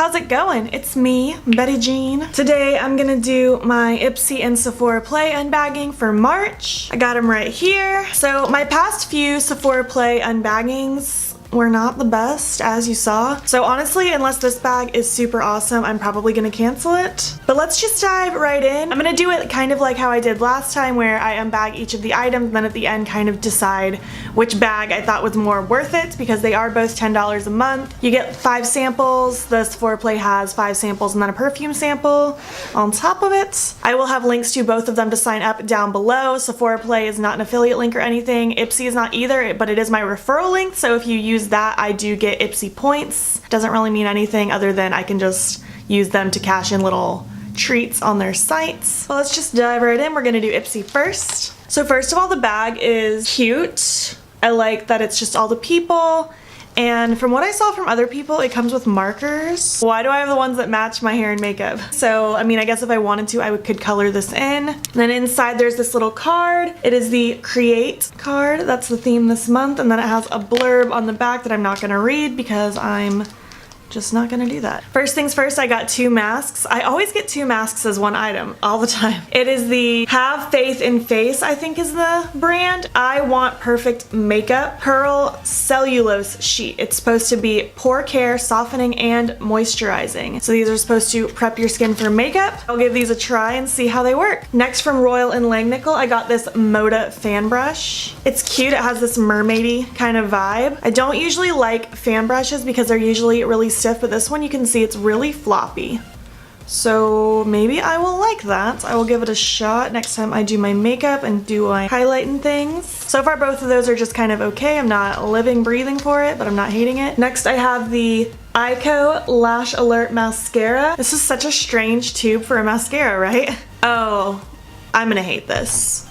how's it going? It's me, Betty Jean. Today I'm gonna do my Ipsy and Sephora Play unbagging for March. I got them right here. So my past few Sephora Play unbaggings were not the best, as you saw. So honestly, unless this bag is super awesome, I'm probably gonna cancel it. But let's just dive right in. I'm gonna do it kind of like how I did last time, where I unbag each of the items, then at the end kind of decide which bag I thought was more worth it, because they are both $10 a month. You get 5 samples. The Sephora Play has 5 samples and then a perfume sample on top of it. I will have links to both of them to sign up down below. Sephora Play is not an affiliate link or anything. Ipsy is not either, but it is my referral link, so if you use that, I do get Ipsy points. Doesn't really mean anything other than I can just use them to cash in little treats on their sites. Well, let's just dive right in. We're gonna do Ipsy first. So first of all, the bag is cute. I like that it's just all the people. And from what I saw from other people, it comes with markers. Why do I have the ones that match my hair and makeup? So, I mean, I guess if I wanted to, I could color this in. And then inside there's this little card. It is the Create card. That's the theme this month. And then it has a blurb on the back that I'm not gonna read because I'm just not gonna do that. First things first, I got 2 masks. I always get 2 masks as one item all the time. It is the Have Faith in Face, I think is the brand. I Want Perfect Makeup Pearl Cellulose Sheet. It's supposed to be pore care, softening, and moisturizing. So these are supposed to prep your skin for makeup. I'll give these a try and see how they work. Next, from Royal and Langnickle, I got this Moda fan brush. It's cute. It has this mermaidy kind of vibe. I don't usually like fan brushes because they're usually really stiff, but this one you can see it's really floppy. So maybe I will like that. I will give it a shot next time I do my makeup and do my highlight and things. So far both of those are just kind of okay. I'm not living, breathing for it, but I'm not hating it. Next I have the Eyeko Lash Alert mascara. This is such a strange tube for a mascara, right? Oh, I'm gonna hate this.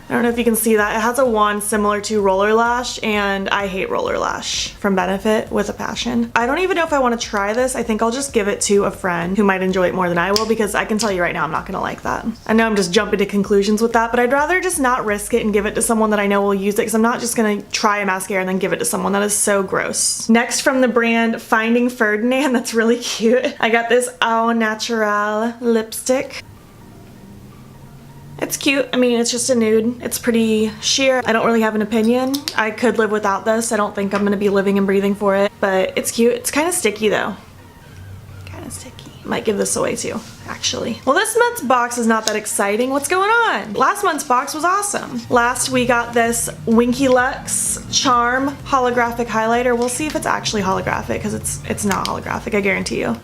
I don't know if you can see that. It has a wand similar to Roller Lash, and I hate Roller Lash from Benefit with a passion. I don't even know if I want to try this. I think I'll just give it to a friend who might enjoy it more than I will, because I can tell you right now I'm not gonna like that. I know I'm just jumping to conclusions with that, but I'd rather just not risk it and give it to someone that I know will use it, because I'm not just gonna try a mascara and then give it to someone. That is so gross. Next, from the brand Finding Ferdinand, that's really cute. I got this Au Naturelle lipstick. It's cute. I mean, it's just a nude. It's pretty sheer. I don't really have an opinion. I could live without this. I don't think I'm gonna be living and breathing for it, but it's cute. It's kind of sticky though. Kind of sticky. Might give this away too, actually. Well, this month's box is not that exciting. What's going on? Last month's box was awesome. Last we got this Winky Luxe Charm holographic highlighter. We'll see if it's actually holographic, because it's not holographic, I guarantee you.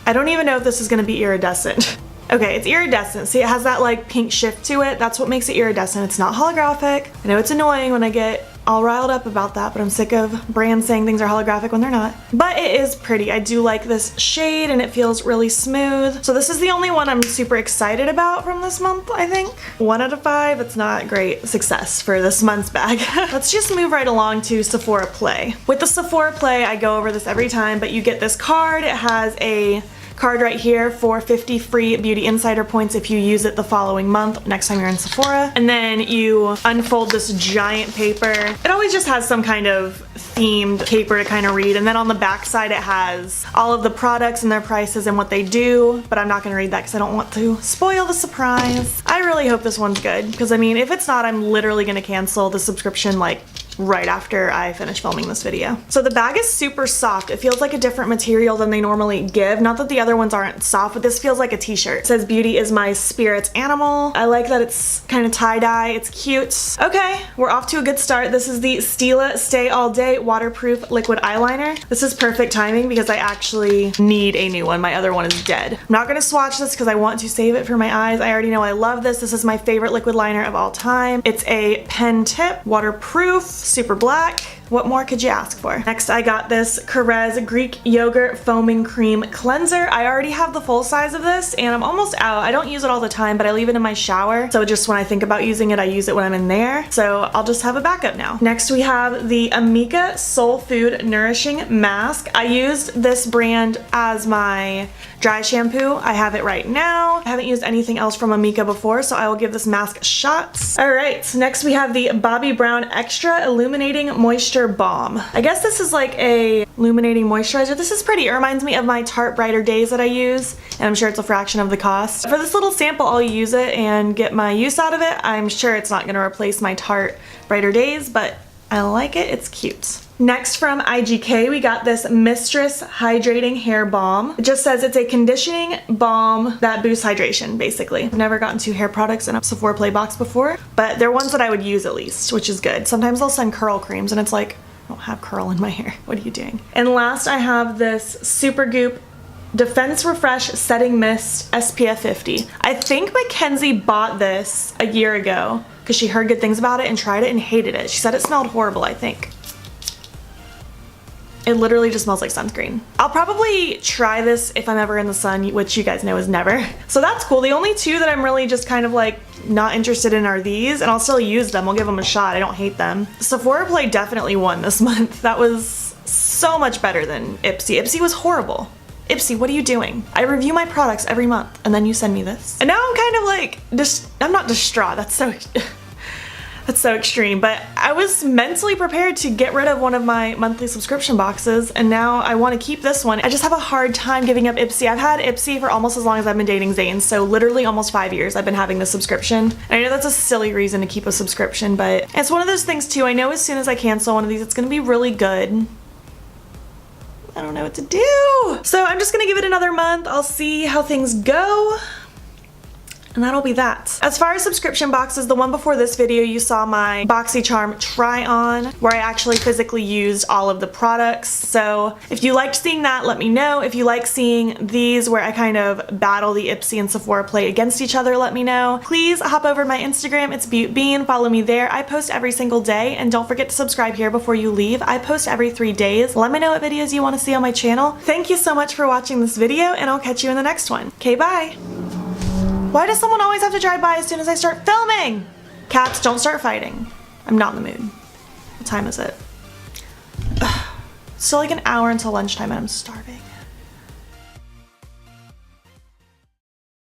I don't even know if this is gonna be iridescent. Okay, it's iridescent. See, it has that like pink shift to it. That's what makes it iridescent. It's not holographic. I know it's annoying when I get all riled up about that, but I'm sick of brands saying things are holographic when they're not. But it is pretty. I do like this shade and it feels really smooth. So this is the only one I'm super excited about from this month, I think. 1 out of 5, it's not great success for this month's bag. Let's just move right along to Sephora Play. With the Sephora Play, I go over this every time, but you get this card. It has a card right here for 50 free Beauty Insider points if you use it the following month, next time you're in Sephora. And then you unfold this giant paper. It always just has some kind of themed paper to kind of read, and then on the back side it has all of the products and their prices and what they do, but I'm not gonna read that because I don't want to spoil the surprise. I really hope this one's good, because I mean, if it's not, I'm literally gonna cancel the subscription like right after I finish filming this video. So the bag is super soft. It feels like a different material than they normally give. Not that the other ones aren't soft, but this feels like a t-shirt. It says beauty is my spirit animal. I like that it's kind of tie-dye. It's cute. Okay, we're off to a good start. This is the Stila Stay All Day Waterproof Liquid Eyeliner. This is perfect timing because I actually need a new one. My other one is dead. I'm not gonna swatch this because I want to save it for my eyes. I already know I love this. This is my favorite liquid liner of all time. It's a pen tip, waterproof, super black. What more could you ask for? Next, I got this Korres Greek Yogurt Foaming Cream Cleanser. I already have the full size of this and I'm almost out. I don't use it all the time, but I leave it in my shower. So just when I think about using it, I use it when I'm in there. So I'll just have a backup now. Next, we have the Amika Soul Food Nourishing Mask. I used this brand as my dry shampoo. I have it right now. I haven't used anything else from Amika before, so I will give this mask a shot. All right, next we have the Bobbi Brown Extra Illuminating Moisturizer Moisture Balm. I guess this is like a illuminating moisturizer. This is pretty. It reminds me of my Tarte Brighter Days that I use, and I'm sure it's a fraction of the cost. For this little sample, I'll use it and get my use out of it. I'm sure it's not gonna replace my Tarte Brighter Days, but I like it, it's cute. Next from IGK, we got this Mistress Hydrating Hair Balm. It just says it's a conditioning balm that boosts hydration, basically. I've never gotten 2 hair products in a Sephora Play box before, but they're ones that I would use at least, which is good. Sometimes they'll send curl creams and it's like, I don't have curl in my hair. What are you doing? And last I have this Supergoop Defense Refresh Setting Mist SPF 50. I think Mackenzie bought this a year ago because she heard good things about it and tried it and hated it. She said it smelled horrible, I think. It literally just smells like sunscreen. I'll probably try this if I'm ever in the sun, which you guys know is never. So that's cool. The only 2 that I'm really just kind of like not interested in are these, and I'll still use them. I'll give them a shot. I don't hate them. Sephora Play definitely won this month. That was so much better than Ipsy. Ipsy was horrible. Ipsy, what are you doing? I review my products every month and then you send me this. And now I'm kind of like, I'm not distraught. That's so extreme, but I was mentally prepared to get rid of one of my monthly subscription boxes, and now I want to keep this one. I just have a hard time giving up Ipsy. I've had Ipsy for almost as long as I've been dating Zane, so literally almost 5 years I've been having this subscription. And I know that's a silly reason to keep a subscription, but it's one of those things too. I know as soon as I cancel one of these, it's gonna be really good. I don't know what to do. So I'm just gonna give it another month. I'll see how things go. And that'll be that. As far as subscription boxes, the one before this video you saw my BoxyCharm try on where I actually physically used all of the products. So if you liked seeing that, let me know. If you like seeing these where I kind of battle the Ipsy and Sephora Play against each other, let me know. Please hop over to my Instagram, it's BeautBean, follow me there. I post every single day, and don't forget to subscribe here before you leave. I post every 3 days. Let me know what videos you want to see on my channel. Thank you so much for watching this video, and I'll catch you in the next one. Okay, bye. Why does someone always have to drive by as soon as I start filming? Cats, don't start fighting. I'm not in the mood. What time is it? Ugh. Still like an hour until lunchtime and I'm starving.